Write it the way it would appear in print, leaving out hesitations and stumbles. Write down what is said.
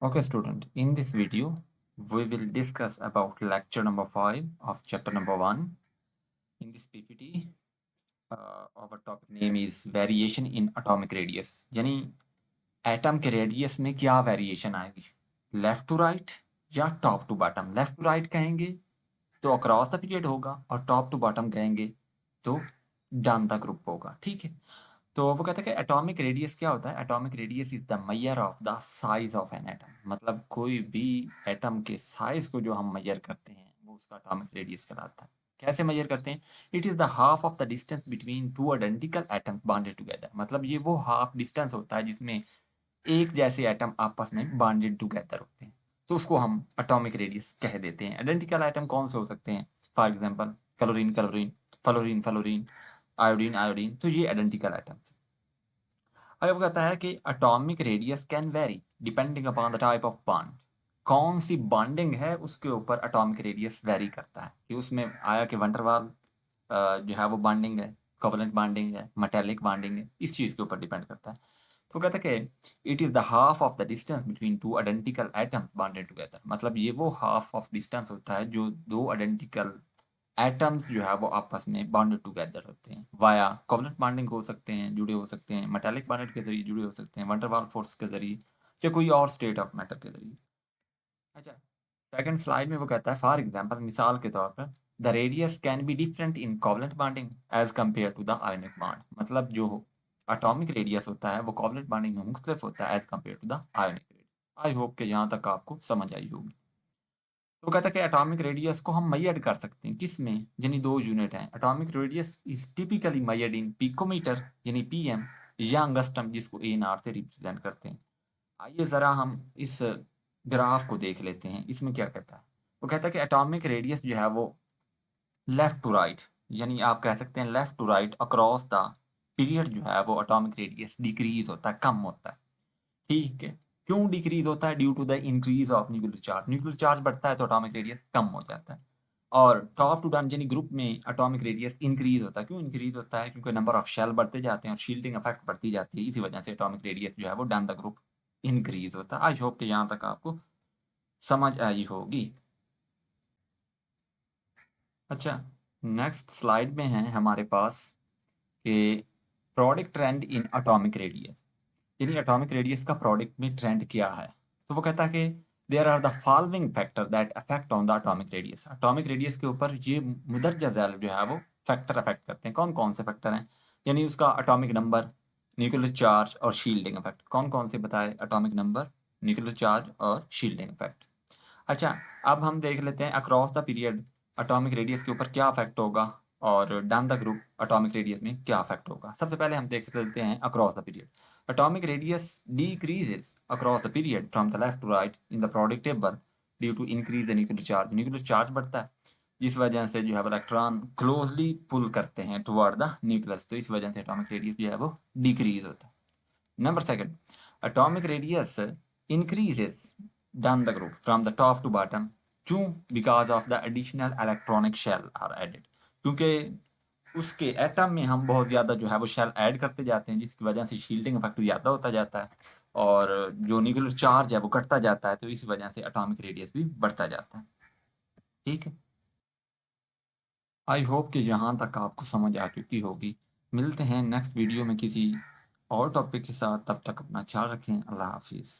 Okay, student, in this video, we will discuss about lecture number 5 of chapter number 1. In this PPT, our topic name is variation in atomic radius. यानी atom के radius में क्या variation आएगी, left to right या top to bottom. Left to right कहेंगे तो across the period होगा, और टॉप टू बॉटम कहेंगे तो डाउन द ग्रुप होगा। ठीक है, तो वो कहते हैं कि एटॉमिक रेडियस क्या होता है। Atomic radius is the measure of the size of an atom. मतलब कोई भी एटम के साइज को जो हम मेजर करते हैं वो उसका एटॉमिक रेडियस कहलाता है। कैसे मेजर करते हैं? It is the half of the distance between two identical atoms bonded together. मतलब ये वो हाफ डिस्टेंस होता है जिसमें एक जैसे एटम आपस में बॉन्डेड टुगेदर होते हैं, तो उसको हम एटॉमिक रेडियस कह देते हैं। आइडेंटिकल एटम कौन से हो सकते हैं? For example chlorine chlorine, fluorine fluorine, iodine iodine, तो ये आइडेंटिकल एटम्स। अगर वो कहता है कि atomic radius can very depending upon the type of bond. कौन सी बॉन्डिंग है उसके ऊपर एटॉमिक रेडियस वेरी करता है। कि उसमें आया कि वंडरवाल जो है वो बॉन्डिंग है, कोवलेंट बॉन्डिंग है, मेटेलिक बॉन्डिंग है, इस चीज़ के ऊपर डिपेंड करता है। तो कहता है कि it is the half of the distance between two identical atoms bonded together. मतलब ये वो हाफ ऑफ डिस्टेंस होता है जो दो आइडेंटिकल एटम्स जो है वो आपस में बॉन्डेड टुगेदर होते हैं। वाया कोवलेंट बॉन्डिंग हो सकते हैं, जुड़े हो सकते हैं, मेटालिक बॉन्ड के जरिए जुड़े हो सकते हैं, वंडर वाल फोर्स के जरिए, या कोई और स्टेट ऑफ मैटर के जरिए। अच्छा, सेकंड स्लाइड में वो कहता है फॉर एग्जांपल, मिसाल के तौर पर, the radius can be different in covalent bonding as compare to the ionic bond. मतलब जो एटॉमिक रेडियस होता है वो कोवलेंट बॉन्डिंग में मुख्तलिफ होता है as compare to the ionic radius. I hope कि यहाँ तक आपको समझ आई होगी। तो कहता है कि एटॉमिक रेडियस को हम मेजर कर सकते हैं किस में, यानी दो यूनिट हैं। Atomic radius is typically measured in picometer यानी पीएम, या अंगस्ट्रम जिसको ए नार से रिप्रेजेंट करते हैं। आइए ज़रा हम इस ग्राफ को देख लेते हैं, इसमें क्या कहता है। वो कहता है कि एटॉमिक रेडियस जो है वो लेफ्ट टू राइट, यानी आप कह सकते हैं left to right across the period जो है वो एटॉमिक रेडियस डिक्रीज होता है, कम होता है। ठीक है, क्यों डिक्रीज होता है? Due to the increase of nuclear charge. Nuclear charge बढ़ता है तो एटॉमिक रेडियस कम हो जाता है। और टॉप टू डाउन यानी ग्रुप में एटॉमिक रेडियस इंक्रीज होता है। क्यों इंक्रीज होता है? क्योंकि नंबर ऑफ शेल बढ़ते जाते हैं और शील्डिंग इफेक्ट बढ़ती जाती है। इसी वजह से एटॉमिक रेडियस जो है वो डाउन द ग्रुप इंक्रीज होता है। आई होप कि यहाँ तक आपको समझ आई होगी। अच्छा, नेक्स्ट स्लाइड में है हमारे पास कि product trend in atomic radius, यानी एटॉमिक रेडियस का प्रोडक्ट में ट्रेंड क्या है। तो वो कहता है कि there are the following factor that affect on the atomic radius. Atomic radius के ऊपर ये मुदरजा झैल जो है वो फैक्टर अफेक्ट करते हैं। कौन कौन से फैक्टर हैं? यानी उसका एटॉमिक नंबर, न्यूक्लियर चार्ज और शील्डिंग इफेक्ट। कौन कौन से बताए? एटॉमिक नंबर, न्यूक्लियर चार्ज और शील्डिंग इफेक्ट। अच्छा, अब हम देख लेते हैं across the period atomic radius के ऊपर क्या इफेक्ट होगा, और down the group atomic radius में क्या इफेक्ट होगा। सबसे पहले हम देख लेते हैं across the period. Atomic radius decreases across the period from the left to right in the product table due to increase the nuclear charge। Nuclear charge बढ़ता है जिस वजह से जो है वो इलेक्ट्रॉन क्लोजली पुल करते हैं टुवर्ड द न्यूक्लियस, तो इस वजह से एटॉमिक रेडियस जो है वो डिक्रीज होता है। Number second, atomic radius increases down the group from the top to bottom. क्यों? Because of the additional electronic shell are added। क्योंकि उसके एटम में हम बहुत ज़्यादा जो है वो शेल ऐड करते जाते हैं, जिसकी वजह से शील्डिंग इफेक्ट ज़्यादा होता जाता है और जो न्यूक्लियर चार्ज है वो घटता जाता है, तो इस वजह से एटॉमिक रेडियस भी बढ़ता जाता है। ठीक है, आई होप कि यहाँ तक आपको समझ आ चुकी होगी। मिलते हैं नेक्स्ट वीडियो में किसी और टॉपिक के साथ, तब तक अपना ख्याल रखें। अल्लाह हाफिज़।